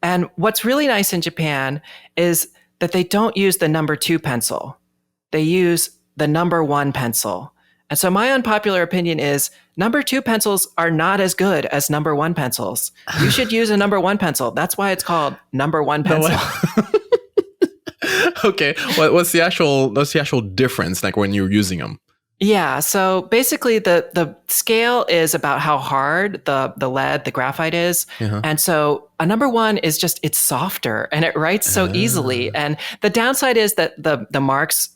And what's really nice in Japan is that they don't use the number 2 pencil. They use the number 1 pencil. And so my unpopular opinion is number 2 pencils are not as good as number 1 pencils. You should use a number 1 pencil. That's why it's called number 1 pencil. Okay. What's the actual difference like when you're using them? Yeah. So basically the scale is about how hard the lead, the graphite is. Uh-huh. And so a number 1 is just, it's softer and it writes so easily. And the downside is that the marks,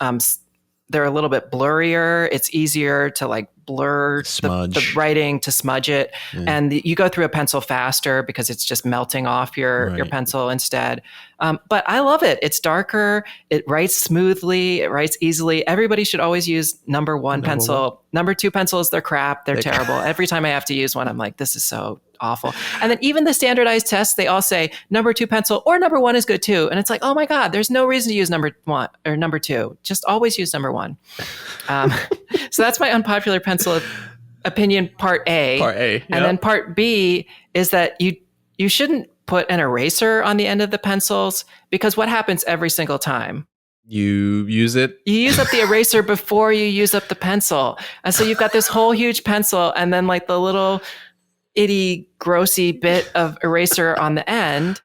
they're a little bit blurrier. It's easier to like blur the writing, to smudge it. Yeah. And you go through a pencil faster because it's just melting off your pencil instead. But I love it. It's darker. It writes smoothly. It writes easily. Everybody should always use number 1 pencil. Number 2 pencils, they're crap. They're terrible. Every time I have to use one, I'm like, this is so awful. And then even the standardized tests, they all say number 2 pencil or number 1 is good too. And it's like, oh my God, there's no reason to use number 1 or number 2. Just always use number 1. So that's my unpopular pencil opinion, part A. Part A. Yep. And then part B is that you shouldn't put an eraser on the end of the pencils, because what happens every single time? You use it. You use up the eraser before you use up the pencil. And so you've got this whole huge pencil and then like the little itty, grossy bit of eraser on the end.